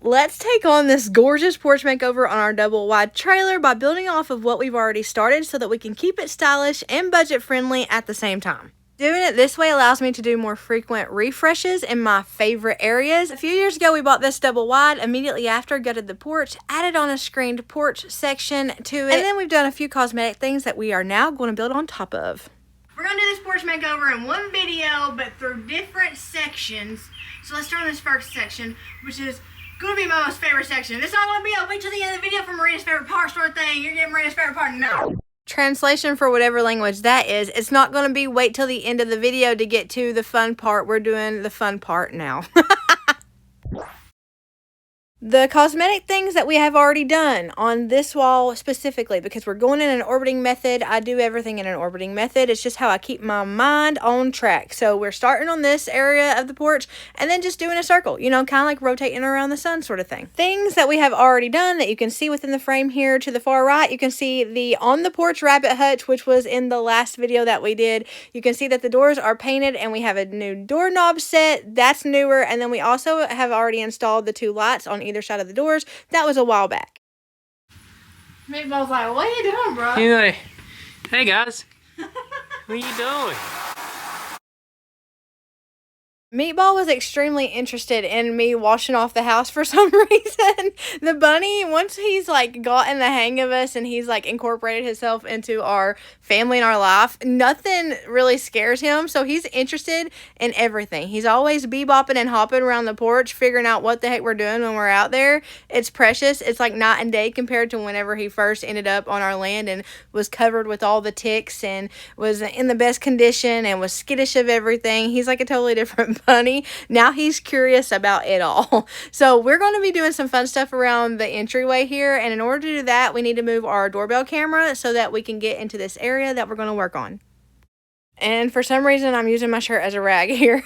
Let's take on this gorgeous porch makeover on our double wide trailer by building off of what we've already started so that we can keep it stylish and budget friendly at the same time. Doing it this way allows me to do more frequent refreshes in my favorite areas. A few years ago, we bought this double wide. Immediately after, gutted the porch, added on a screened porch section to it, and then we've done a few cosmetic things that we are now going to build on top of. We're going to do this porch makeover in one video, but through different sections. So let's start on this first section, which is going to be my most favorite section. This is not going to be a wait till the end of the video for Marina's favorite part sort of thing. You're getting Marina's favorite part now. Translation for whatever language that is, it's not going to be wait till the end of the video to get to the fun part. We're doing the fun part now. The cosmetic things that we have already done on this wall specifically, because we're going in an orbiting method. I do everything in an orbiting method. It's just how I keep my mind on track. So we're starting on this area of the porch and then just doing a circle, you know, kind of like rotating around the sun sort of thing. Things that we have already done that you can see within the frame here to the far right, you can see the on the porch rabbit hutch, which was in the last video that we did. You can see that the doors are painted and we have a new doorknob set. That's newer. And then we also have already installed the two lights on either side of the doors. That was a while back. Meatball's like, what are you doing, bro? He's like, hey guys, what are you doing? Meatball was extremely interested in me washing off the house for some reason. The bunny, once he's like gotten the hang of us and he's like incorporated himself into our family and our life, nothing really scares him. So he's interested in everything. He's always bebopping and hopping around the porch, figuring out what the heck we're doing when we're out there. It's precious. It's like night and day compared to whenever he first ended up on our land and was covered with all the ticks and was in the best condition and was skittish of everything. He's like a totally different bunny. Now he's curious about it all. So we're going to be doing some fun stuff around the entryway here, and in order to do that, we need to move our doorbell camera so that we can get into this area that we're going to work on. And for some reason, I'm using my shirt as a rag here.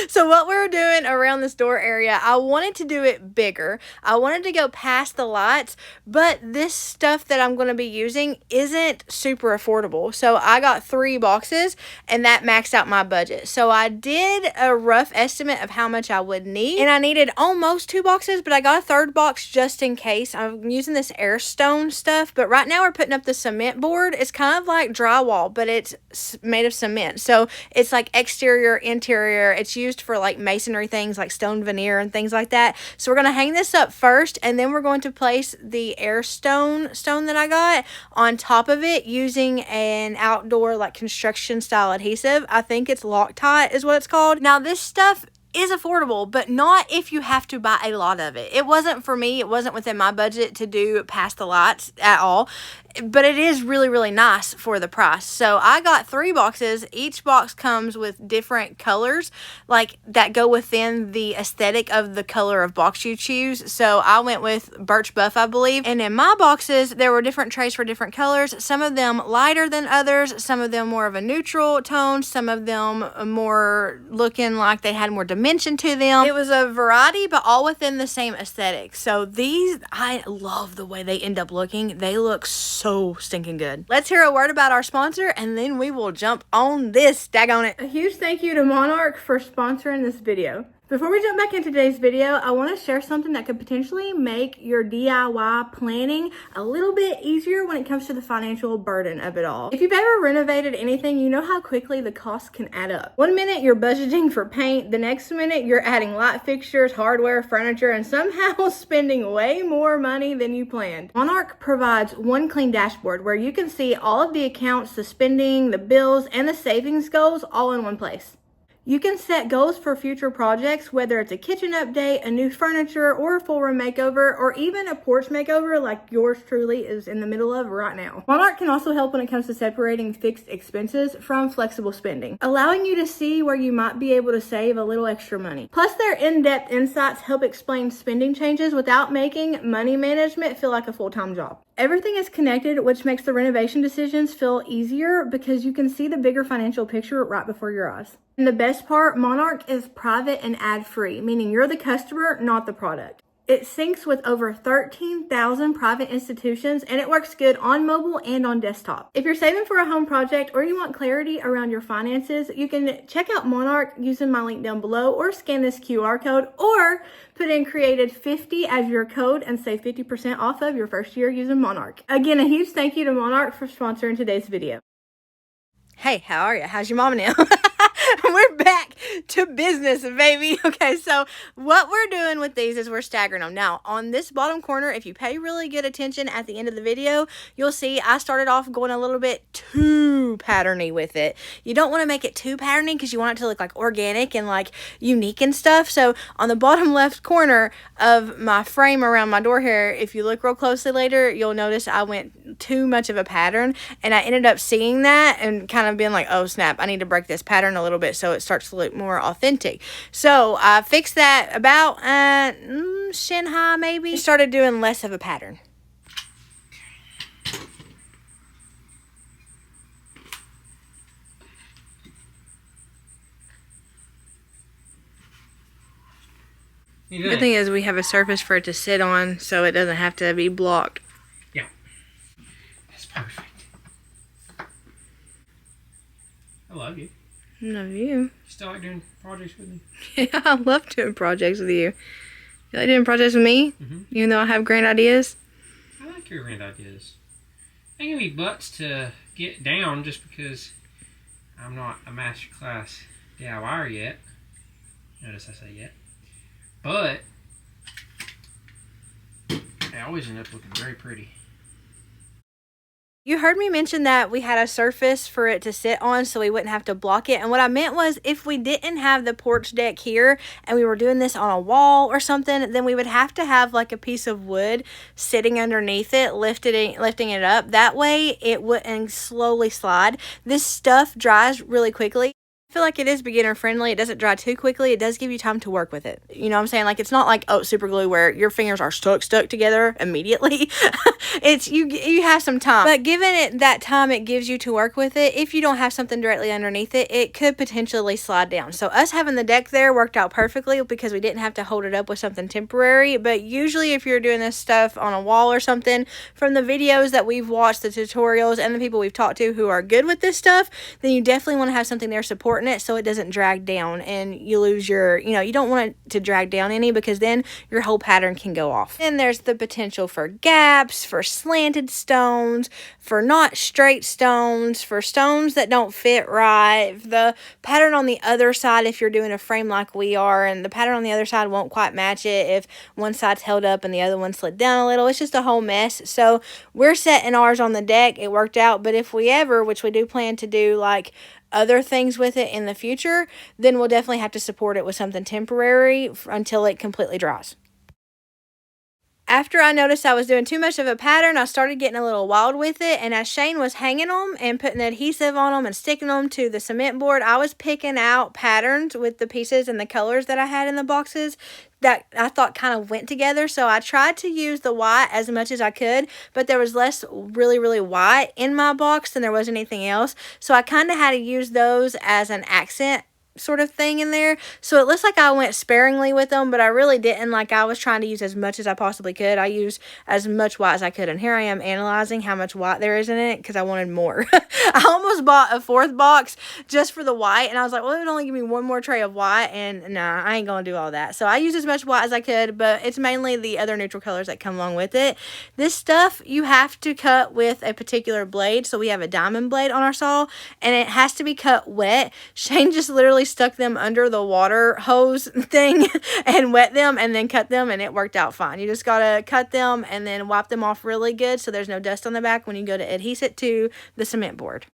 So what we're doing around this door area, I wanted to do it bigger. I wanted to go past the lights, but this stuff that I'm going to be using isn't super affordable. So I got 3 boxes, and that maxed out my budget. So I did a rough estimate of how much I would need, and I needed almost 2 boxes, but I got a 3rd box just in case. I'm using this airstone stuff, but right now we're putting up the cement board. It's kind of like drywall, but it's made of cement, so it's like exterior, interior. It's used for like masonry things like stone veneer and things like that. So we're going to hang this up first, and then we're going to place the stone that I got on top of it using an outdoor like construction style adhesive. I think it's Loctite is what it's called. Now this stuff is affordable, but not if you have to buy a lot of it. It wasn't for me. It wasn't within my budget to do past the lights at all, but it is really, really nice for the price. So I got 3 boxes. Each box comes with different colors like that go within the aesthetic of the color of box you choose. So I went with Birch Buff, I believe. And in my boxes, there were different trays for different colors. Some of them lighter than others. Some of them more of a neutral tone. Some of them more looking like they had more dimension to them. It was a variety, but all within the same aesthetic. So these, I love the way they end up looking. They look so stinking good. Let's hear a word about our sponsor, and then we will jump on this. Daggone it. A huge thank you to Monarch for sponsoring this video. Before we jump back into today's video, I want to share something that could potentially make your DIY planning a little bit easier when it comes to the financial burden of it all. If you've ever renovated anything, you know how quickly the costs can add up. One minute you're budgeting for paint, the next minute you're adding light fixtures, hardware, furniture, and somehow spending way more money than you planned. Monarch provides one clean dashboard where you can see all of the accounts, the spending, the bills, and the savings goals all in one place. You can set goals for future projects, whether it's a kitchen update, a new furniture, or a full room makeover, or even a porch makeover like yours truly is in the middle of right now. Monarch can also help when it comes to separating fixed expenses from flexible spending, allowing you to see where you might be able to save a little extra money. Plus, their in-depth insights help explain spending changes without making money management feel like a full-time job. Everything is connected, which makes the renovation decisions feel easier because you can see the bigger financial picture right before your eyes. And the best part, Monarch is private and ad-free, meaning you're the customer, not the product. It syncs with over 13,000 private institutions, and it works good on mobile and on desktop. If you're saving for a home project or you want clarity around your finances, you can check out Monarch using my link down below, or scan this QR code, or put in created 50 as your code and save 50% off of your first year using Monarch. Again, a huge thank you to Monarch for sponsoring today's video. Hey, how are you? How's your mama now? We're back to business, baby. Okay, so what we're doing with these is we're staggering them. Now, on this bottom corner, if you pay really good attention at the end of the video, you'll see I started off going a little bit too patterny with it. You don't want to make it too patterny because you want it to look like organic and like unique and stuff. So on the bottom left corner of my frame around my door here, if you look real closely later, you'll notice I went too much of a pattern, and I ended up seeing that and kind of being like, oh snap, I need to break this pattern a little bit so it starts to look more authentic. So I fixed that about shin high maybe. Started doing less of a pattern. The thing is, we have a surface for it to sit on, so it doesn't have to be blocked. Yeah, that's perfect. I love you. Love you. You still like doing projects with me? Yeah, I love doing projects with you. You like doing projects with me? Even though I have grand ideas? I like your grand ideas. I give me butts to get down just because I'm not a master class DIYer yet. Notice I say yet. But they always end up looking very pretty. You heard me mention that we had a surface for it to sit on so we wouldn't have to block it. And what I meant was, if we didn't have the porch deck here and we were doing this on a wall or something, then we would have to have like a piece of wood sitting underneath it, lifting it up. That way it wouldn't slowly slide. This stuff dries really quickly. I feel like it is beginner friendly. It doesn't dry too quickly. It does give you time to work with it. You know what I'm saying? Like, it's not like oat super glue where your fingers are stuck together immediately. It's you have some time. But given it that time it gives you to work with it, if you don't have something directly underneath it, it could potentially slide down. So us having the deck there worked out perfectly because we didn't have to hold it up with something temporary. But usually if you're doing this stuff on a wall or something, from the videos that we've watched, the tutorials, and the people we've talked to who are good with this stuff, then you definitely want to have something there supporting it so it doesn't drag down and you lose your, you don't want it to drag down any, because then your whole pattern can go off. And there's the potential for gaps, for slanted stones, for not straight stones, for stones that don't fit right. The pattern on the other side, if you're doing a frame like we are, and the pattern on the other side won't quite match it if one side's held up and the other one slid down a little. It's just a whole mess. So we're setting ours on the deck. It worked out, but if we ever, which we do plan to do, like other things with it in the future, then we'll definitely have to support it with something temporary until it completely dries. After I noticed I was doing too much of a pattern, I started getting a little wild with it, and as Shane was hanging them and putting the adhesive on them and sticking them to the cement board, I was picking out patterns with the pieces and the colors that I had in the boxes that I thought kind of went together. So I tried to use the white as much as I could, but there was less really white in my box than there was anything else. So I kind of had to use those as an accent sort of thing in there. So it looks like I went sparingly with them, but I really didn't. Like, I was trying to use as much as I possibly could. I used as much white as I could, and here I am analyzing how much white there is in it because I wanted more. I almost bought a fourth box just for the white, and I was like, well, it would only give me one more tray of white, and nah, I ain't gonna do all that. So I used as much white as I could, but it's mainly the other neutral colors that come along with it. This stuff you have to cut with a particular blade. So we have a diamond blade on our saw, and it has to be cut wet. Shane just literally stuck them under the water hose thing and wet them and then cut them, and it worked out fine. You just gotta cut them and then wipe them off really good so there's no dust on the back when you go to adhese it to the cement board.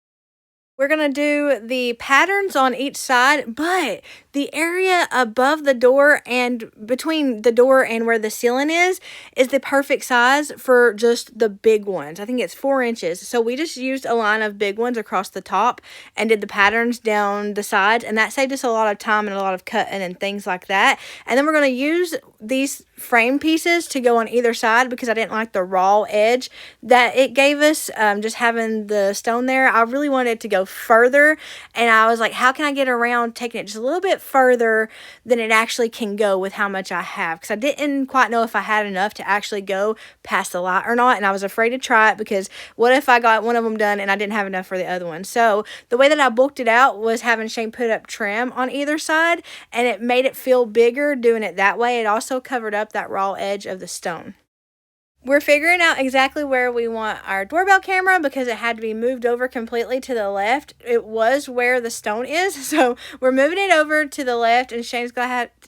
We're going to do the patterns on each side, but the area above the door and between the door and where the ceiling is the perfect size for just the big ones. I think it's 4 inches. So we just used a line of big ones across the top and did the patterns down the sides, and that saved us a lot of time and a lot of cutting and things like that. And then we're going to use these frame pieces to go on either side because I didn't like the raw edge that it gave us, just having the stone there. I really wanted it to go further, and I was like, how can I get around taking it just a little bit further than it actually can go with how much I have, because I didn't quite know if I had enough to actually go past the light or not, and I was afraid to try it because what if I got one of them done and I didn't have enough for the other one. So the way that I booked it out was having Shane put up trim on either side, and it made it feel bigger doing it that way. It also covered up that raw edge of the stone. We're figuring out exactly where we want our doorbell camera because it had to be moved over completely to the left. It was where the stone is, so we're moving it over to the left, and Shane's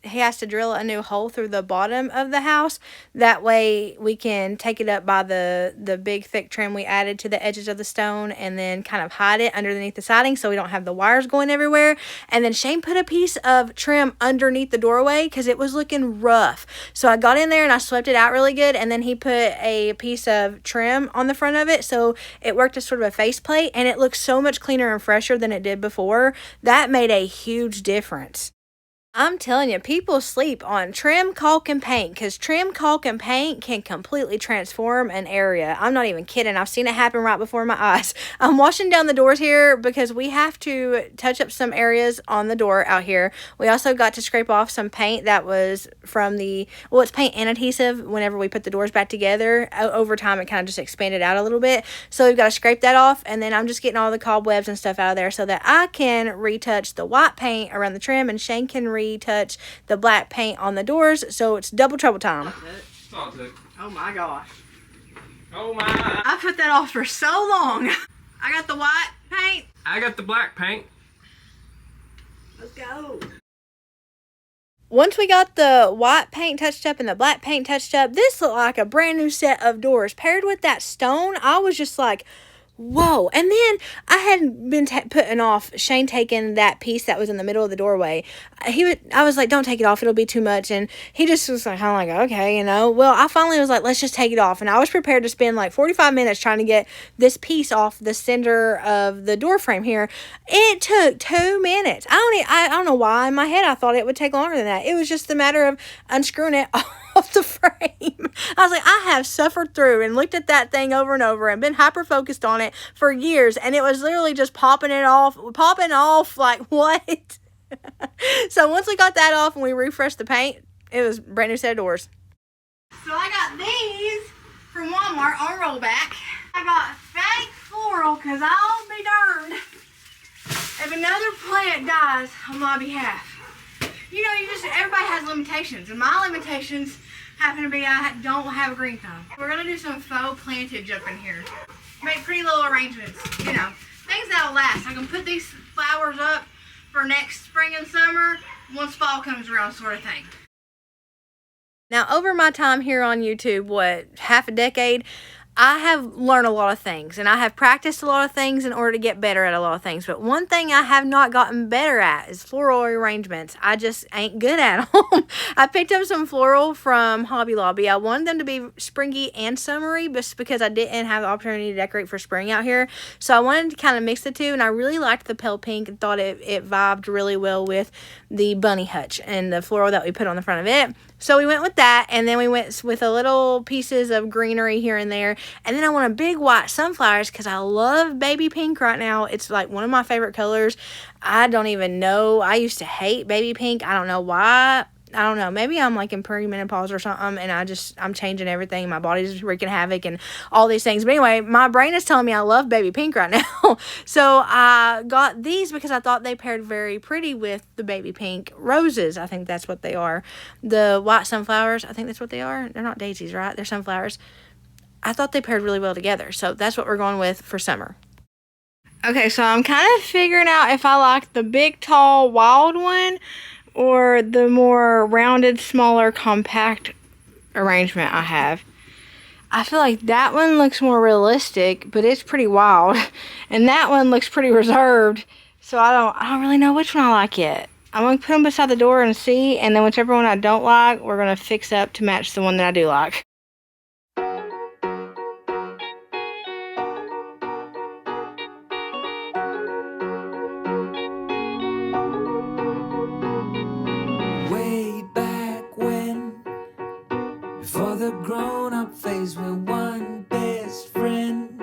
he has to drill a new hole through the bottom of the house. That way we can take it up by the big thick trim we added to the edges of the stone, and then kind of hide it underneath the siding so we don't have the wires going everywhere. And then Shane put a piece of trim underneath the doorway because it was looking rough. So I got in there and I swept it out really good, and then he put a piece of trim on the front of it so it worked as sort of a faceplate, and it looks so much cleaner and fresher than it did before. That made a huge difference. I'm telling you, people sleep on trim, caulk, and paint, because trim, caulk, and paint can completely transform an area. I'm not even kidding. I've seen it happen right before my eyes. I'm washing down the doors here because we have to touch up some areas on the door out here. We also got to scrape off some paint that was from it's paint and adhesive. Whenever we put the doors back together, over time it kind of just expanded out a little bit. So we've got to scrape that off, and then I'm just getting all the cobwebs and stuff out of there so that I can retouch the white paint around the trim, and Shane can retouch the black paint on the doors, so it's double trouble time. Oh my gosh. Oh my. I put that off for so long. I got the white paint. I got the black paint. Let's go. Once we got the white paint touched up and the black paint touched up, this looked like a brand new set of doors. Paired with that stone, I was just like, whoa. And then I had been putting off Shane taking that piece that was in the middle of the doorway. I was like, don't take it off, it'll be too much. And he just was like, kind of like, okay, well, I finally was like, let's just take it off. And I was prepared to spend like 45 minutes trying to get this piece off the center of the door frame here. It took 2 minutes. I don't know why in my head I thought it would take longer than that. It was just a matter of unscrewing it off the frame. I was like, I have suffered through and looked at that thing over and over and been hyper focused on it for years, and it was literally just popping off like, what? So once we got that off and we refreshed the paint, it was a brand new set of doors. So I got these from Walmart on rollback. I got fake floral because I'll be darned if another plant dies on my behalf. Everybody has limitations, and my limitations happen to be I don't have a green thumb. We're going to do some faux plantage up in here. Make pretty little arrangements, things that'll last. I can put these flowers up for next spring and summer once fall comes around, sort of thing. Now, over my time here on YouTube, half a decade, I have learned a lot of things, and I have practiced a lot of things in order to get better at a lot of things. But one thing I have not gotten better at is floral arrangements. I just ain't good at them. I picked up some floral from Hobby Lobby. I wanted them to be springy and summery, just because I didn't have the opportunity to decorate for spring out here. So I wanted to kind of mix the two, and I really liked the pale pink and thought it vibed really well with the bunny hutch and the floral that we put on the front of it. So we went with that, and then we went with a little pieces of greenery here and there. And then I want a big white sunflowers because I love baby pink right now. It's like one of my favorite colors. I don't even know. I used to hate baby pink. I don't know why. I don't know. Maybe I'm like in perimenopause or something, and I'm changing everything. My body's wreaking havoc and all these things. But anyway, my brain is telling me I love baby pink right now. So I got these because I thought they paired very pretty with the baby pink roses. I think that's what they are. The white sunflowers, I think that's what they are. They're not daisies, right? They're sunflowers. I thought they paired really well together. So that's what we're going with for summer. Okay, so I'm kind of figuring out if I like the big, tall, wild one or the more rounded, smaller, compact arrangement I have. I feel like that one looks more realistic, but it's pretty wild. And that one looks pretty reserved. So I don't really know which one I like yet. I'm going to put them beside the door and see, and then whichever one I don't like, we're going to fix up to match the one that I do like. Before the grown-up phase, we're one best friend.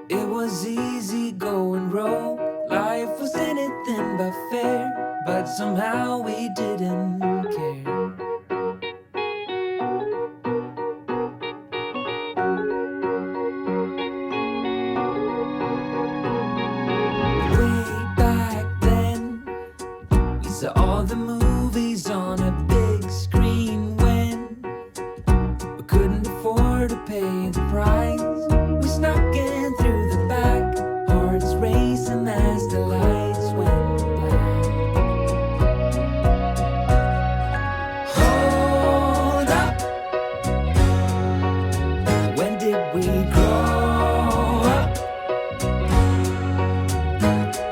It was easy going rogue. Life was anything but fair, but somehow we didn't care. Way back then, we saw all the movies on a big screen when we couldn't afford to pay the price. We snuck in through the back, hearts racing as the lights went black. Hold up, when did we grow up?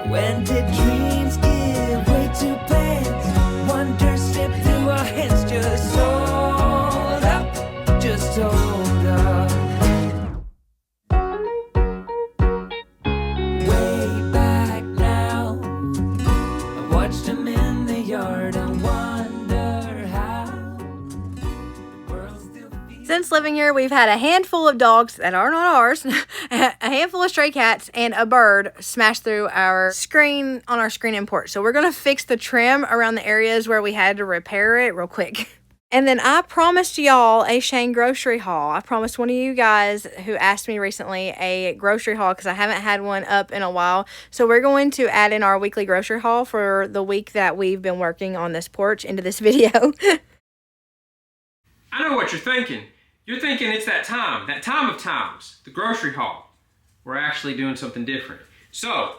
When did dreams give way to plans? Wonder slipped through our hands. Just hold up, just hold up. Way back now, I watched him in the yard and wonder how the world still feels. Since living here, we've had a handful of dogs that are not ours, a handful of stray cats, and a bird smashed through our screen on our screen and porch. So we're going to fix the trim around the areas where we had to repair it real quick. And then I promised y'all a Shane grocery haul. I promised one of you guys who asked me recently a grocery haul because I haven't had one up in a while. So we're going to add in our weekly grocery haul for the week that we've been working on this porch into this video. I know what you're thinking. You're thinking it's that time of times, the grocery haul. We're actually doing something different. So,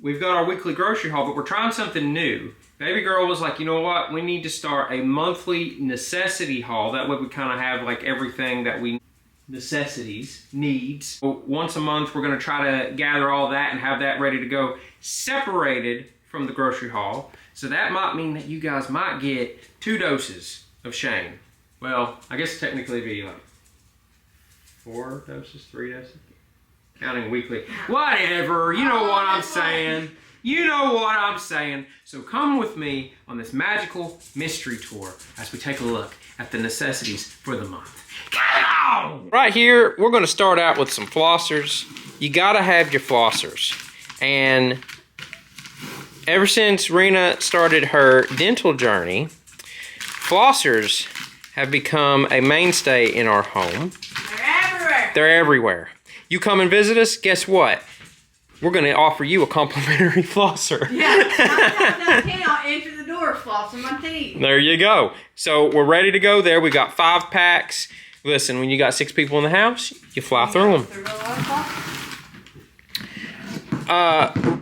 we've got our weekly grocery haul, but we're trying something new. Baby girl was like, you know what? We need to start a monthly necessity haul. That way we kind of have like everything that we necessities, needs. Once a month, we're going to try to gather all that and have that ready to go, separated from the grocery haul. So that might mean that you guys might get 2 doses of Shane. Well, I guess technically it'd be like 4 doses, 3 doses, counting weekly. Whatever, you know what I'm saying. You know what I'm saying. So come with me on this magical mystery tour as we take a look at the necessities for the month. Come on! Right here, we're gonna start out with some flossers. You gotta have your flossers. And ever since Rena started her dental journey, flossers have become a mainstay in our home. They're everywhere. They're everywhere. You come and visit us, guess what? We're going to offer you a complimentary flosser. Yeah, 9 times out of 10, I'll enter the door flossing my teeth. There you go. So we're ready to go there. We got 5 packs. Listen, when you got 6 people in the house, you fly through them.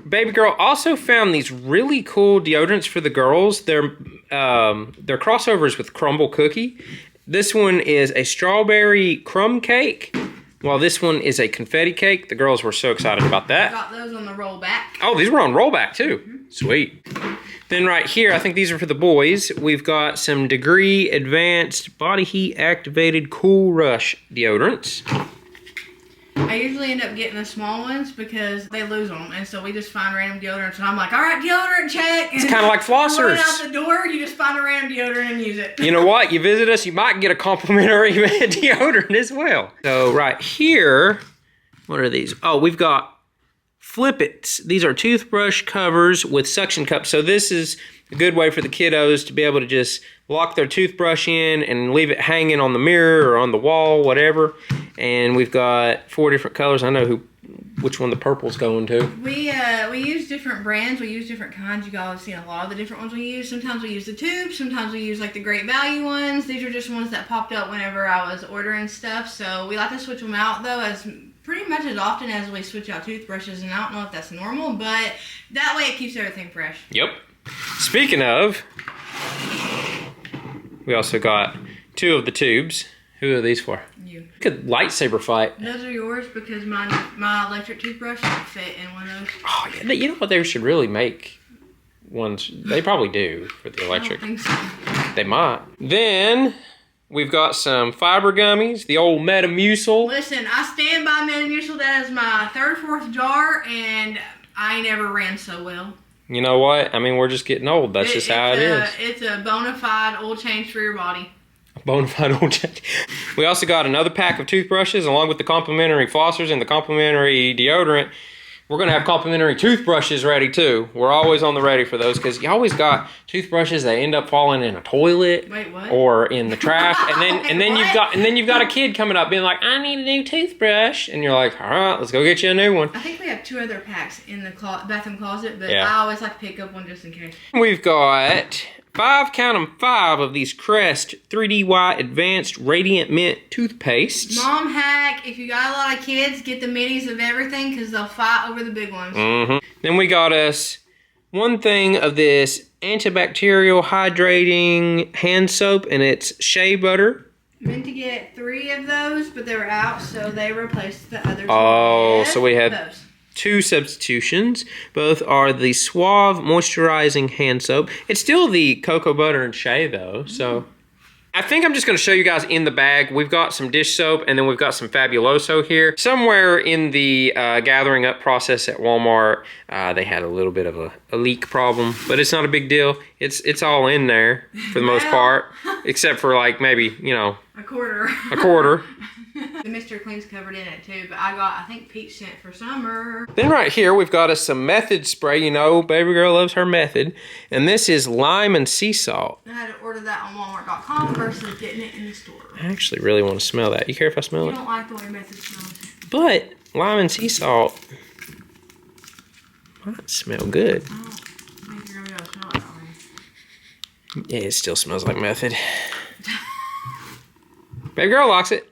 Baby girl also found these really cool deodorants for the girls. They're crossovers with Crumble Cookie. This one is a strawberry crumb cake, while this one is a confetti cake. The girls were so excited about that. Got those on the rollback. Oh, these were on rollback too. Sweet. Then right here, I think these are for the boys. We've got some Degree Advanced Body Heat Activated Cool Rush deodorants. I usually end up getting the small ones because they lose them, and so we just find random deodorants, and I'm like, all right, deodorant check. It's kind of like flossers. Run out the door, you just find a random deodorant and use it. You know what? You visit us, you might get a complimentary deodorant as well. So right here, what are these? Oh, we've got Flip It's. These are toothbrush covers with suction cups. So this is a good way for the kiddos to be able to just lock their toothbrush in and leave it hanging on the mirror or on the wall, whatever. And we've got 4 different colors. I know which one the purple's going to. We use different brands. We use different kinds. You guys have seen a lot of the different ones we use. Sometimes we use the tubes. Sometimes we use like the Great Value ones. These are just ones that popped up whenever I was ordering stuff. So we like to switch them out though, as pretty much as often as we switch out toothbrushes. And I don't know if that's normal, but that way it keeps everything fresh. Yep. Speaking of, we also got 2 of the tubes. Who are these for? You. Good lightsaber fight. Those are yours because my electric toothbrush would fit in one of those. Oh, yeah. You know what? They should really make ones. They probably do for the electric. I don't think so. They might. Then we've got some fiber gummies. The old Metamucil. Listen, I stand by Metamucil. That is my 3rd or 4th jar, and I ain't ever ran so well. You know what? I mean, we're just getting old. That's just how it is. It's a bona fide oil change for your body. Bonafide oil change. We also got another pack of toothbrushes along with the complimentary flossers and the complimentary deodorant. We're gonna have complimentary toothbrushes ready too. We're always on the ready for those because you always got toothbrushes that end up falling in a toilet. Wait, what? Or in the trash, and then What? you've got a kid coming up being like, I need a new toothbrush, and you're like, all right, let's go get you a new one. I think we have 2 other packs in the bathroom closet, but Yeah. I always like to pick up one just in case. We've got 5 of these Crest 3DY Advanced Radiant Mint toothpaste. Mom hack, if you got a lot of kids, get the minis of everything because they'll fight over the big ones. Then we got us 1 thing of this antibacterial hydrating hand soap, and it's shea butter. Meant to get 3 of those, but they were out, so they replaced the others. Oh, so we had those. 2 substitutions. Both are the Suave Moisturizing Hand Soap. It's still the cocoa butter and shea though, so. I think I'm just gonna show you guys in the bag. We've got some dish soap and then we've got some Fabuloso here. Somewhere in the gathering up process at Walmart, they had a little bit of a leak problem, but it's not a big deal. It's all in there for the most part, except for like maybe, you know, a quarter. a quarter. The Mr. Clean's covered in it too, but I got, I think, peach scent for summer. Then right here, we've got us some Method spray. You know, baby girl loves her Method. And this is lime and sea salt. I had to order that on Walmart.com versus getting it in the store. I actually really want to smell that. You care if I smell You it? don't like the way Method smells. But lime and sea salt might smell good. I don't think you're gonna be able to smell it that way. Yeah, it still smells like Method. Baby girl likes it.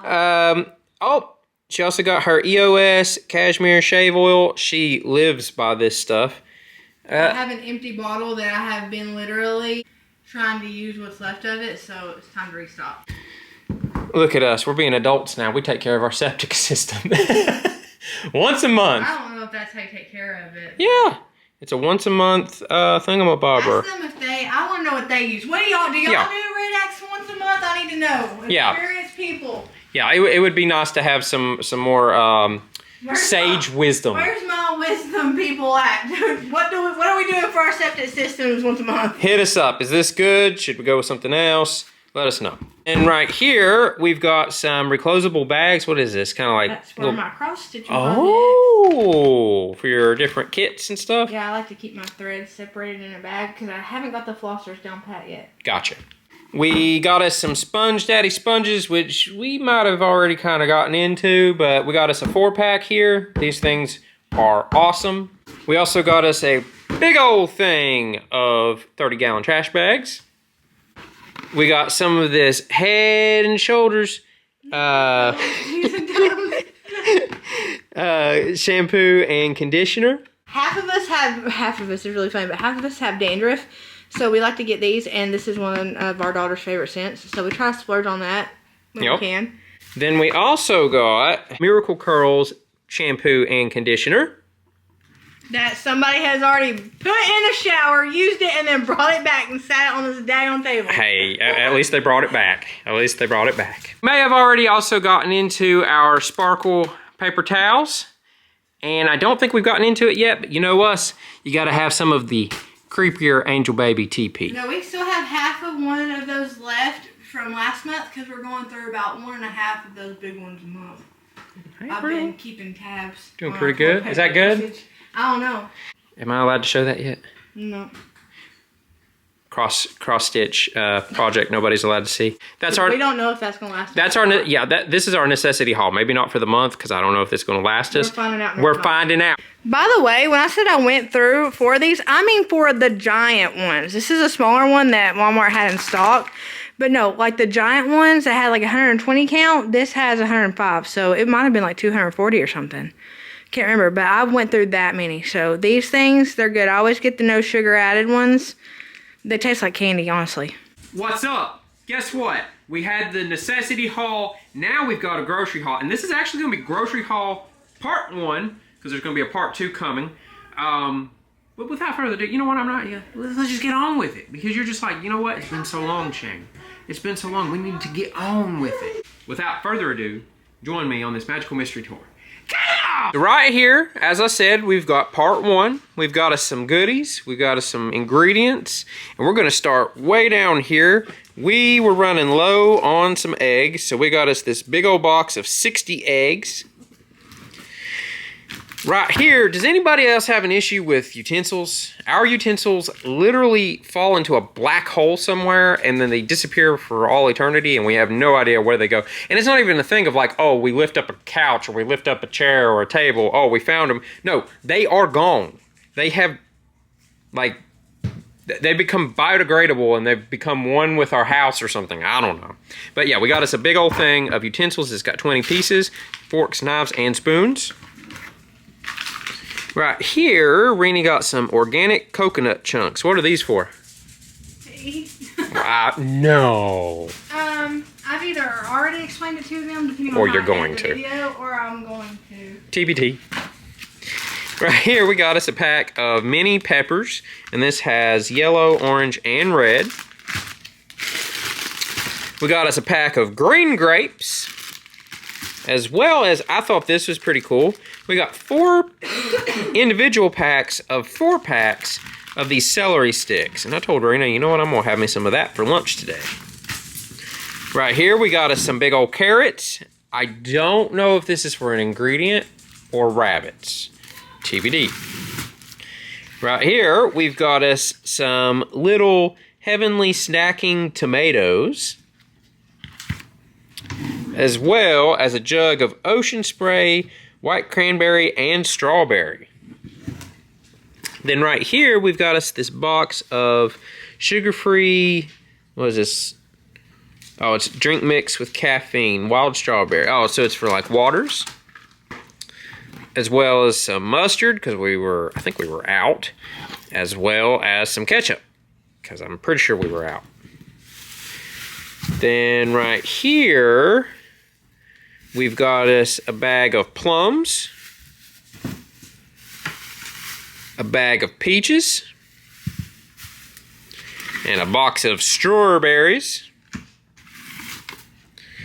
Oh, she also got her EOS Cashmere Shave Oil. She lives by this stuff. I have an empty bottle that I have been literally trying to use what's left of it, so it's time to restock. Look at us. We're being adults now. We take care of our septic system. Once a month. I don't know if that's how you take care of it. Yeah. It's a once a month thingamabobber. Ask them if I want to know what they use. What do y'all do? Y'all do Red-X once a month? I need to know. Yeah. Experienced people. Yeah, it would be nice to have some more sage wisdom. Where's my wisdom people at? What are we doing for our septic systems once a month? Hit us up. Is this good? Should we go with something else? Let us know. And right here, we've got some reclosable bags. What is this? Kind of like... That's where my cross stitching Oh, for your different kits and stuff? Yeah, I like to keep my threads separated in a bag because I haven't got the flossers down pat yet. Gotcha. We got us some Sponge Daddy sponges, which we might have already kind of gotten into, but we got us a 4-pack here. These things are awesome. We also got us a big old thing of 30-gallon trash bags. We got some of this Head and Shoulders shampoo and conditioner. Half of us is really funny, but half of us have dandruff. So we like to get these, and this is one of our daughter's favorite scents. So we try to splurge on that when we can. Then we also got Miracle Curls shampoo and conditioner. That somebody has already put in the shower, used it, and then brought it back and sat it on this daggone table. Hey, at least they brought it back. At least they brought it back. May have already also gotten into our Sparkle paper towels. And I don't think we've gotten into it yet, but you know us. You got to have some of the creepier Angel Baby TP. No, we still have half of one of those left from last month because we're going through about 1.5 of those big ones a month. Hey, I've been keeping tabs. Doing pretty good. Is that good? Usage. I don't know. Am I allowed to show that yet? No. Cross stitch project nobody's allowed to see. That's our. We don't know if that's gonna last. That's our. Yeah. This is our necessity haul. Maybe not for the month because I don't know if it's gonna last us. We're finding out. We're finding out. By the way, when I said I went through for these, I mean for the giant ones. This is a smaller one that Walmart had in stock. But no, like the giant ones that had like 120 count, this has 105. So it might have been like 240 or something. Can't remember, but I went through that many. So these things, they're good. I always get the no sugar added ones. They taste like candy, honestly. What's up? Guess what? We had the necessity haul. Now we've got a grocery haul. And this is actually going to be grocery haul part 1. Because there's going to be a part 2 coming. But without further ado, you know what? Let's just get on with it. Because you're just like, you know what? It's been so long, Shane. It's been so long. We need to get on with it. Without further ado, join me on this magical mystery tour. Come on! So right here, as I said, we've got part one. We've got us some goodies. We've got us some ingredients. And we're going to start way down here. We were running low on some eggs, so we got us this big old box of 60 eggs. Right here, does anybody else have an issue with utensils? Our utensils literally fall into a black hole somewhere and then they disappear for all eternity and we have no idea where they go. And it's not even a thing of like, oh, we lift up a couch or we lift up a chair or a table. Oh, we found them. No, they are gone. They have, like, they become biodegradable and they've become one with our house or something. I don't know. But yeah, we got us a big old thing of utensils. It's got 20 pieces, forks, knives, and spoons. Right here, Renee got some organic coconut chunks. What are these for? To eat. No. I've either already explained it to them, depending on Or how you're I going edit to. the video, or I'm going to. TBT. Right here, we got us a pack of mini peppers, and this has yellow, orange, and red. We got us a pack of green grapes, as well as, I thought this was pretty cool, we got 4 individual packs of 4 packs of these celery sticks. And I told Rena, you know what, I'm going to have me some of that for lunch today. Right here, we got us some big old carrots. I don't know if this is for an ingredient or rabbits. TBD. Right here, we've got us some little heavenly snacking tomatoes, as well as a jug of ocean spray, white cranberry, and strawberry. Then right here, we've got us this box of sugar-free, what is this? Oh, it's drink mix with caffeine, wild strawberry. Oh, so it's for like waters. As well as some mustard, because I think we were out. As well as some ketchup, because I'm pretty sure we were out. Then right here, we've got us a bag of plums, a bag of peaches, and a box of strawberries.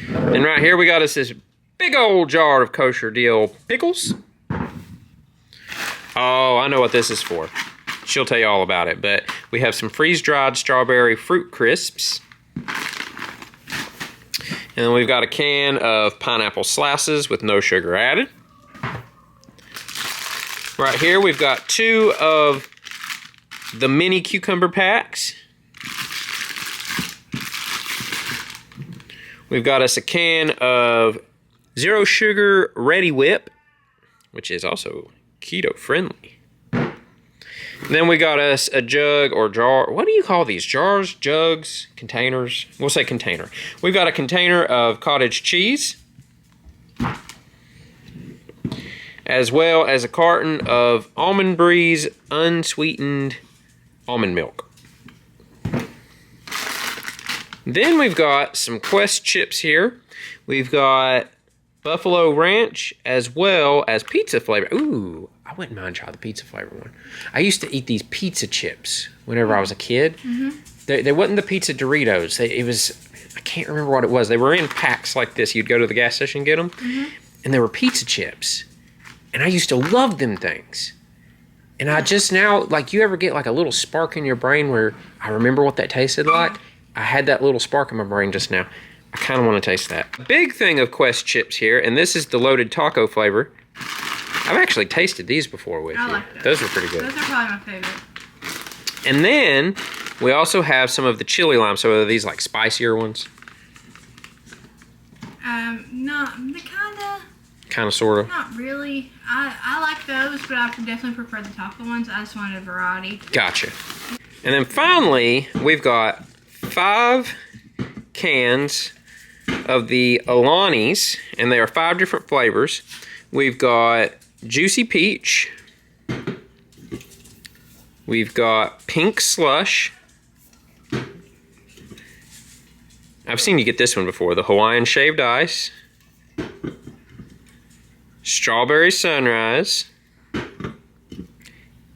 And right here we got us this big old jar of kosher dill pickles. Oh, I know what this is for. She'll tell you all about it, but we have some freeze-dried strawberry fruit crisps. And then we've got a can of pineapple slices with no sugar added. Right here, we've got 2 of the mini cucumber packs. We've got us a can of zero sugar Ready Whip, which is also keto friendly. Then we got us a jug or jar. What do you call these? Jars, jugs, containers? We'll say container. We've got a container of cottage cheese, as well as a carton of Almond Breeze unsweetened almond milk. Then we've got some Quest chips here. We've got Buffalo Ranch as well as pizza flavor. Ooh, I wouldn't mind trying the pizza flavor one. I used to eat these pizza chips whenever I was a kid. Mm-hmm. They wasn't the pizza Doritos. It was, I can't remember what it was. They were in packs like this. You'd go to the gas station and get them. Mm-hmm. And they were pizza chips. And I used to love them things. And I just now, like, you ever get like a little spark in your brain where I remember what that tasted like? I had that little spark in my brain just now. I kind of want to taste that. A big thing of Quest chips here, and this is the loaded taco flavor. I've actually tasted these before with you. I like those. Those were pretty good. Those are probably my favorite. And then we also have some of the chili lime. So are these like spicier ones? Not the Kind of, sort of. Not really. I like those, but I definitely prefer the taco ones. I just wanted a variety. Gotcha. And then finally, we've got 5 cans of the Alani's, and they are 5 different flavors. We've got Juicy Peach. We've got Pink Slush. I've seen you get this one before. The Hawaiian Shaved Ice. Strawberry Sunrise.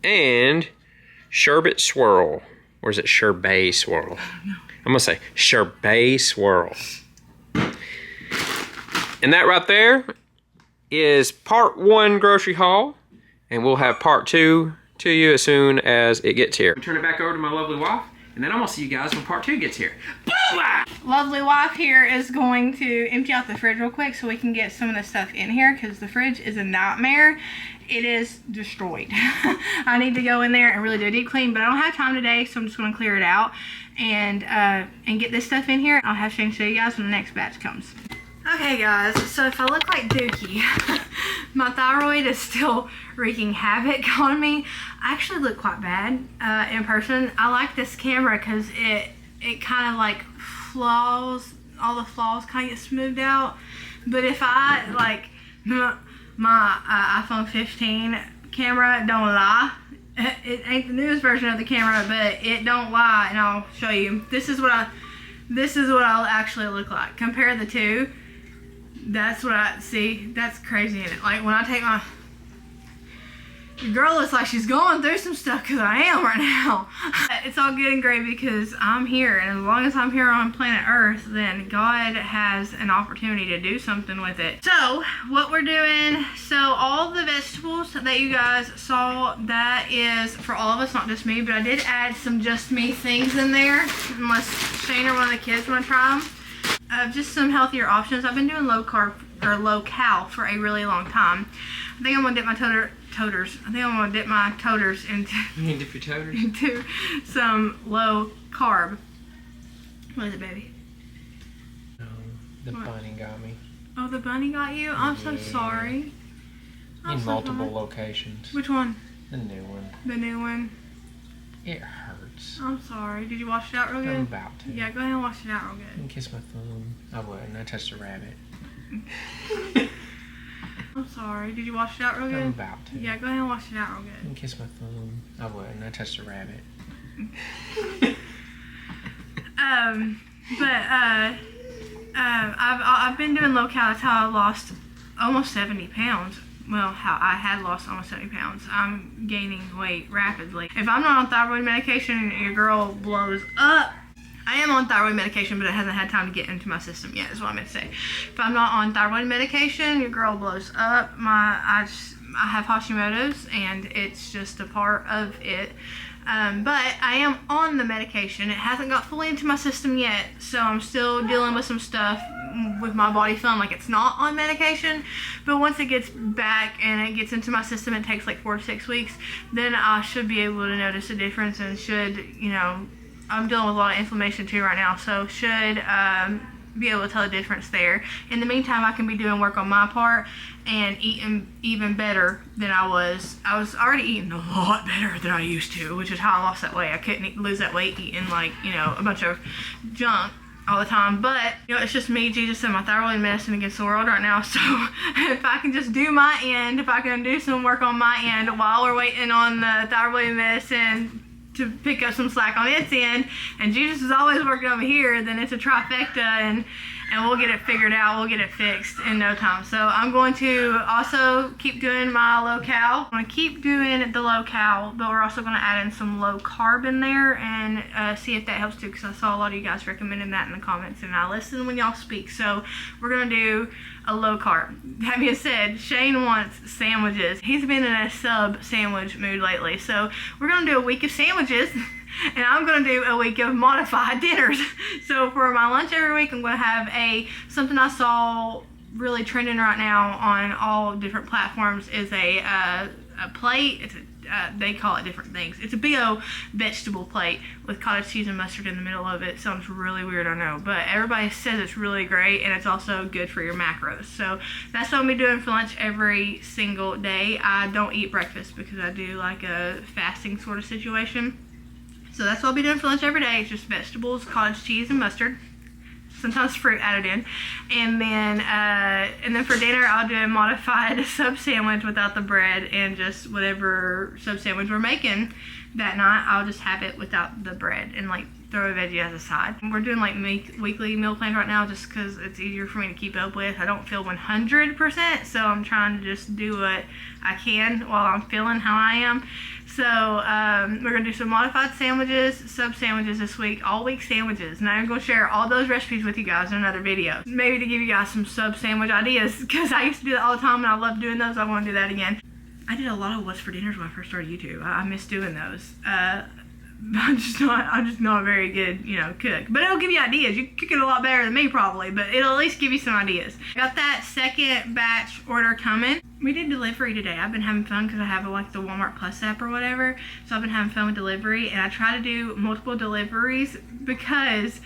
And Sherbet Swirl. Or is it Sherbet Swirl? I'm going to say Sherbet Swirl. And that right there is part 1 grocery haul, and we'll have part 2 to you as soon as it gets here. Turn it back over to my lovely wife, and then I'm gonna see you guys when part 2 gets here. Lovely wife here is going to empty out the fridge real quick so we can get some of the stuff in here, because the fridge is a nightmare. It is destroyed. I need to go in there and really do a deep clean, but I don't have time today, so I'm just going to clear it out and get this stuff in here. I'll have Shane show you guys when the next batch comes. Okay guys, so if I look like Dookie, my thyroid is still wreaking havoc on me. I actually look quite bad in person. I like this camera because it kind of like flaws, all the flaws kind of get smoothed out. But if I like my iPhone 15 camera, don't lie. It ain't the newest version of the camera, but it don't lie, and I'll show you. This is what I'll actually look like. Compare the two. That's what I see. That's crazy in it. Like when I take my, the girl looks like she's going through some stuff, because I am right now. It's all good and great because I'm here, and as long as I'm here on planet Earth, then God has an opportunity to do something with it. So what we're doing, so all the vegetables that you guys saw, that is for all of us, not just me, but I did add some just me things in there, unless Shane or one of the kids want to try them. Just some healthier options. I've been doing low carb or low cal for a really long time. I think I'm gonna dip my toters into. You need to dip your toters? Into some low carb. What is it, baby? No, the bunny got me. Oh, the bunny got you? I'm so sorry. In multiple locations. Which one? The new one. The new one. It hurts. I'm sorry. Did you wash it out real good? I'm about to. Yeah, go ahead and wash it out real good. And kiss my thumb. I wouldn't. I touched a rabbit. I'm sorry. Did you wash it out real good? I'm about to. Yeah, go ahead and wash it out real good. And kiss my thumb. I wouldn't. I touched a rabbit. I've been doing low cal. That's how I lost almost 70 pounds. Well, how I had lost almost 70 pounds. I'm gaining weight rapidly. If I'm not on thyroid medication, your girl blows up. I am on thyroid medication, but it hasn't had time to get into my system yet, is what I meant to say. If I'm not on thyroid medication, your girl blows up. I have Hashimoto's, and it's just a part of it. But I am on the medication. It hasn't got fully into my system yet, so I'm still dealing with some stuff with my body feeling like it's not on medication. But once it gets back and it gets into my system, it takes like 4 to 6 weeks, then I should be able to notice a difference, and should, you know, I'm dealing with a lot of inflammation too right now, so should be able to tell a difference there. In the meantime, I can be doing work on my part and eating even better than I was. I was already eating a lot better than I used to, which is how I lost that weight. I couldn't lose that weight eating, like, you know, a bunch of junk all the time. But, you know, it's just me, Jesus, and my thyroid medicine against the world right now. So if I can just do my end, if I can do some work on my end while we're waiting on the thyroid medicine to pick up some slack on its end, and Jesus is always working over here, then it's a trifecta, and we'll get it figured out. We'll get it fixed in no time. So I'm going to also keep doing my low cal. I'm going to keep doing the low cal, but we're also going to add in some low carb in there and see if that helps too, because I saw a lot of you guys recommending that in the comments, and I listen when y'all speak. So we're going to do a low carb. That being said, Shane wants sandwiches. He's been in a sub sandwich mood lately. So we're going to do a week of sandwiches, and I'm going to do a week of modified dinners. So for my lunch every week, I'm going to have something I saw really trending right now on all different platforms is a plate. It's they call it different things. It's a big old vegetable plate with cottage cheese and mustard in the middle of it. Sounds really weird, I know, but everybody says it's really great, and it's also good for your macros. So that's what I'm gonna be doing for lunch every single day. I don't eat breakfast because I do like a fasting sort of situation. So that's what I'll be doing for lunch every day. It's just vegetables, cottage cheese, and mustard. Sometimes fruit added in. And then for dinner, I'll do a modified sub sandwich without the bread, and just whatever sub sandwich we're making that night, I'll just have it without the bread and like throw a veggie as a side. We're doing like weekly meal plans right now just because it's easier for me to keep up with. I don't feel 100%, so I'm trying to just do what I can while I'm feeling how I am. So we're gonna do some modified sandwiches, sub sandwiches this week, all week sandwiches, and I'm gonna share all those recipes with you guys in another video. Maybe to give you guys some sub sandwich ideas, because I used to do that all the time and I love doing those. I want to do that again. I did a lot of what's for dinners when I first started YouTube. I miss doing those. I'm just not a very good, cook. But it'll give you ideas. You cook it a lot better than me probably, but it'll at least give you some ideas. Got that second batch order coming. We did delivery today. I've been having fun because I have like the Walmart Plus app or whatever. So I've been having fun with delivery, and I try to do multiple deliveries because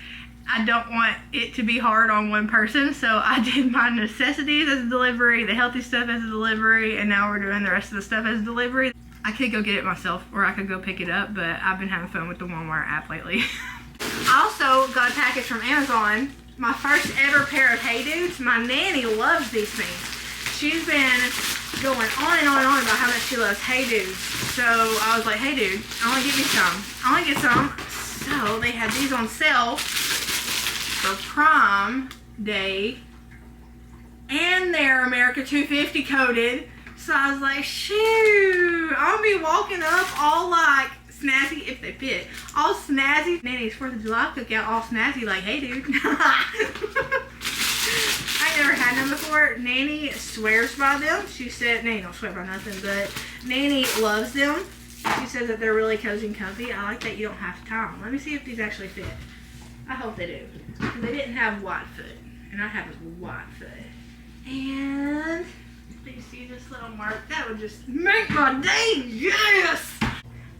I don't want it to be hard on one person. So I did my necessities as a delivery, the healthy stuff as a delivery, and now we're doing the rest of the stuff as a delivery. I could go get it myself or I could go pick it up, but I've been having fun with the Walmart app lately. I also got a package from Amazon. My first ever pair of Hey Dudes. My nanny loves these things. She's been going on and on and on about how much she loves Hey Dudes. So I was like, hey dude, I want to get me some. I want to get some. So they had these on sale for Prime Day. And they're America 250 coated. So I was like, shoot, I'll be walking up all like snazzy, if they fit, all snazzy. Nanny's 4th of July cookout, all snazzy like, hey dude. I ain't never had them before. Nanny swears by them. She said, Nanny don't swear by nothing, but Nanny loves them. She says that they're really cozy and comfy. I like that you don't have to tie them. Let me see if these actually fit. I hope they do. Because they didn't have wide foot, and I have a wide foot. And do you see this little mark? That would just make my day. Yes!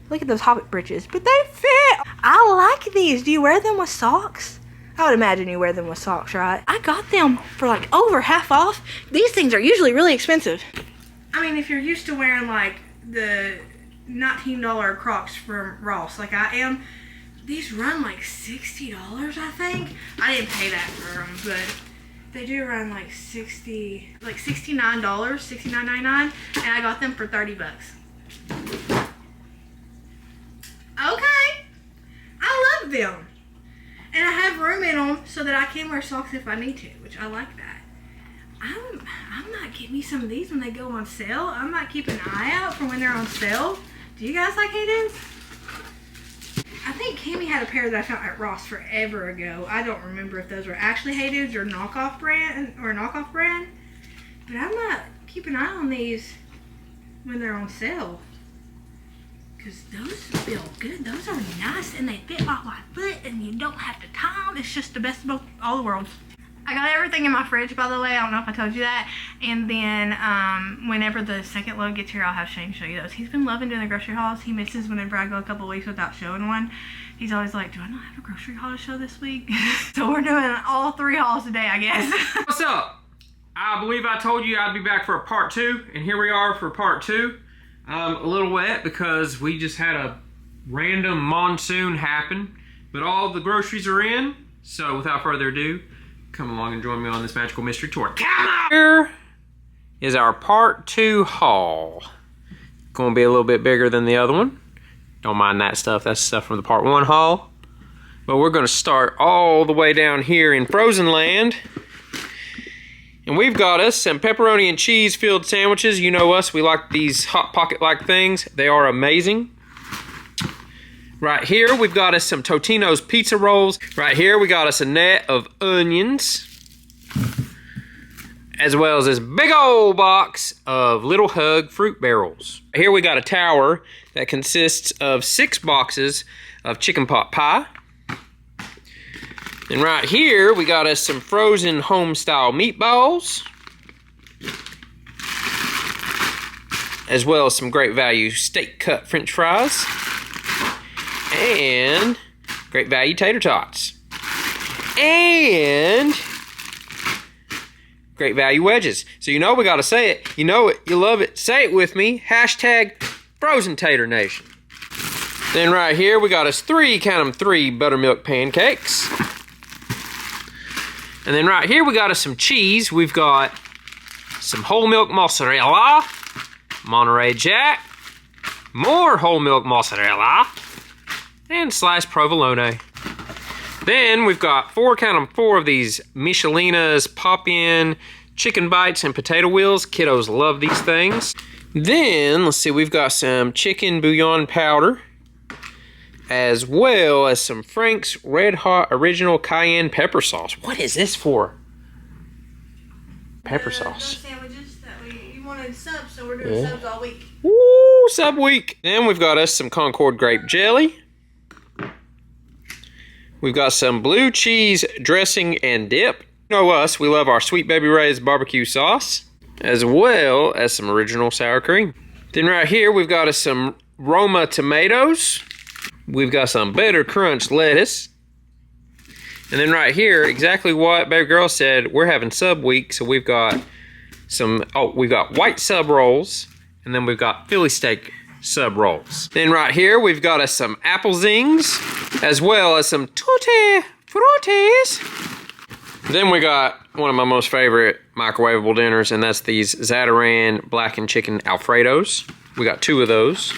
Look at those Hobbit britches, but they fit. I like these. Do you wear them with socks? I would imagine you wear them with socks, right? I got them for like over half off. These things are usually really expensive. I mean, if you're used to wearing like the $19 Crocs from Ross, like I am, these run like $60, I think. I didn't pay that for them, but they do run like $69, $69.99, and I got them for 30 bucks. Okay, I love them, and I have room in them so that I can wear socks if I need to, which I like that. I might get me some of these when they go on sale. I might keep an eye out for when they're on sale. Do you guys like Hey Dudes? I think Cammy had a pair that I found at Ross forever ago. I don't remember if those were actually Hey Dudes or knockoff brand, but I might keep an eye on these when they're on sale, because those feel good. Those are nice and they fit my wide foot and you don't have to tie them. It's just the best of both all the worlds. I got everything in my fridge, by the way. I don't know if I told you that. And then whenever the second load gets here, I'll have Shane show you those. He's been loving doing the grocery hauls. He misses whenever I go a couple weeks without showing one. He's always like, do I not have a grocery haul to show this week? So we're doing all 3 hauls today, I guess. What's up? I believe I told you I'd be back for a part 2, and here we are for part 2. A little wet because we just had a random monsoon happen, but all the groceries are in. So without further ado, come along and join me on this magical mystery tour. Come on! Here is our part 2 haul. Gonna be a little bit bigger than the other one. Don't mind that stuff. That's stuff from the part 1 haul. But we're gonna start all the way down here in Frozen Land. And we've got us some pepperoni and cheese filled sandwiches. You know us, we like these Hot Pocket-like things. They are amazing. Right here, we've got us some Totino's pizza rolls. Right here, we got us a net of onions, as well as this big old box of Little Hug fruit barrels. Here we got a tower that consists of 6 boxes of chicken pot pie. And right here, we got us some frozen home-style meatballs, as well as some great value steak cut French fries, and great value tater tots, and great value wedges. So you know we gotta say it. You know it, you love it. Say it with me. Hashtag Frozen Tater Nation. Then right here, we got us 3, count them 3 buttermilk pancakes. And then right here, we got us some cheese. We've got some whole milk mozzarella, Monterey Jack, more whole milk mozzarella, and sliced provolone. Then we've got four of these Michelinas pop-in chicken bites and potato wheels. Kiddos love these things. Then, let's see, we've got some chicken bouillon powder, as well as some Frank's Red Hot Original Cayenne Pepper Sauce. What is this for? Pepper sauce. Those sandwiches that you wanted subs, so we're doing subs all week. Woo, sub week. Then we've got us some Concord grape jelly. We've got some blue cheese dressing and dip. You know us, we love our Sweet Baby Ray's barbecue sauce, as well as some original sour cream. Then right here, we've got us some Roma tomatoes. We've got some Better Crunch lettuce. And then right here, exactly what baby girl said, we're having sub week, so we've got we've got white sub rolls, and then we've got Philly steak sub rolls. Then right here, we've got us some apple zings, as well as some tutti fruttis. Then we got one of my most favorite microwavable dinners, and that's these Zatarain blackened chicken Alfredos. We got 2 of those.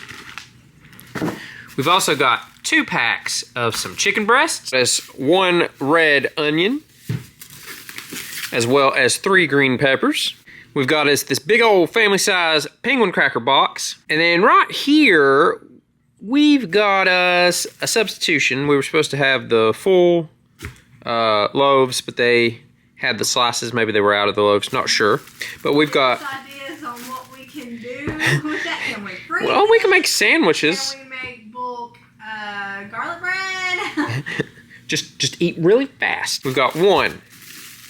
We've also got 2 packs of some chicken breasts. There's 1 red onion, as well as 3 green peppers. We've got us this big old family size penguin cracker box. And then right here, we've got us a substitution. We were supposed to have the full loaves, but they had the slices. Maybe they were out of the loaves, not sure. But we've got ideas on what we can do with that. Can we freeze well, we can make sandwiches. Can we make bulk garlic bread? just eat really fast. We've got 1,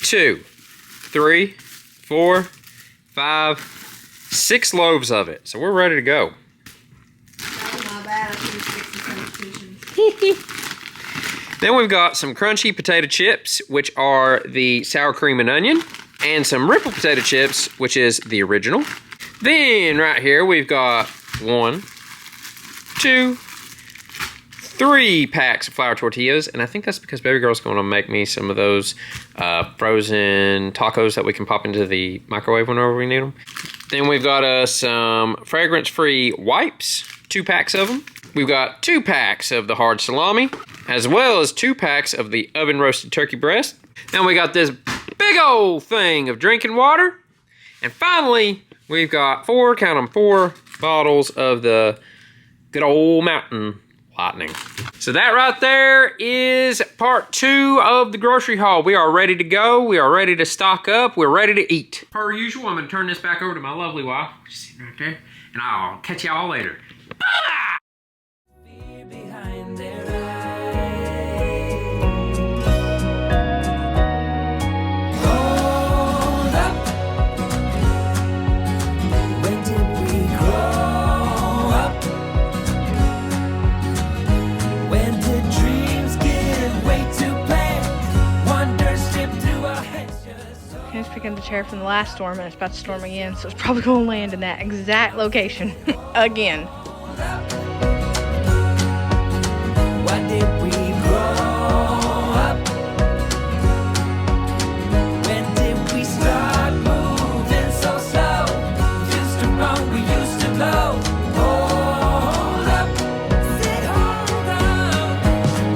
2, 3, 4, 5, 6 loaves of it. So we're ready to go. Oh, my bad. I finished 6 substitutions. Then we've got some crunchy potato chips, which are the sour cream and onion, and some ripple potato chips, which is the original. Then right here we've got 1, 2, 3 packs of flour tortillas, and I think that's because baby girl's going to make me some of those frozen tacos that we can pop into the microwave whenever we need them. Then we've got some fragrance-free wipes, 2 packs of them. We've got 2 packs of the hard salami, as well as 2 packs of the oven-roasted turkey breast. Then we got this big old thing of drinking water. And finally, we've got 4 bottles of the good old Mountain Lightning. So that right there is part 2 of the grocery haul. We are ready to go. We are ready to stock up. We're ready to eat. Per usual, I'm going to turn this back over to my lovely wife. Just sitting right there. And I'll catch y'all later. Bye! Behind their hold up. When did we grow up? When did dreams give way to play? Wonder slip through our heads just so. I was picking the chair from the last storm, and it's about to storm again, so it's probably going to land in that exact location again. When did we grow up? When did we start moving so slow? Used to run, we used to glow. Hold up, said hold on.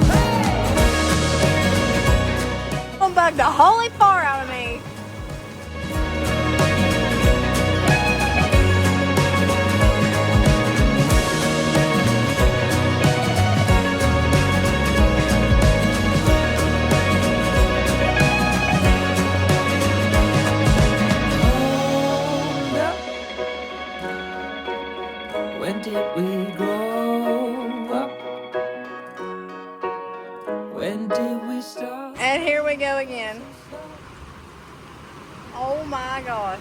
Hey! Don't bug the holy far out of me. Hold up. When did we grow up? When did we start? And here we go again. Oh my gosh.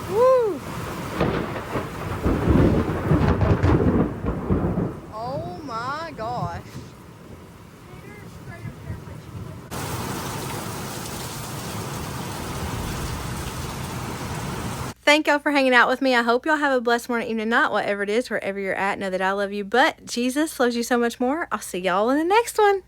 Woo! Oh my gosh. Thank y'all for hanging out with me. I hope y'all have a blessed morning, evening, night, whatever it is, wherever you're at. Know that I love you, but Jesus loves you so much more. I'll see y'all in the next one.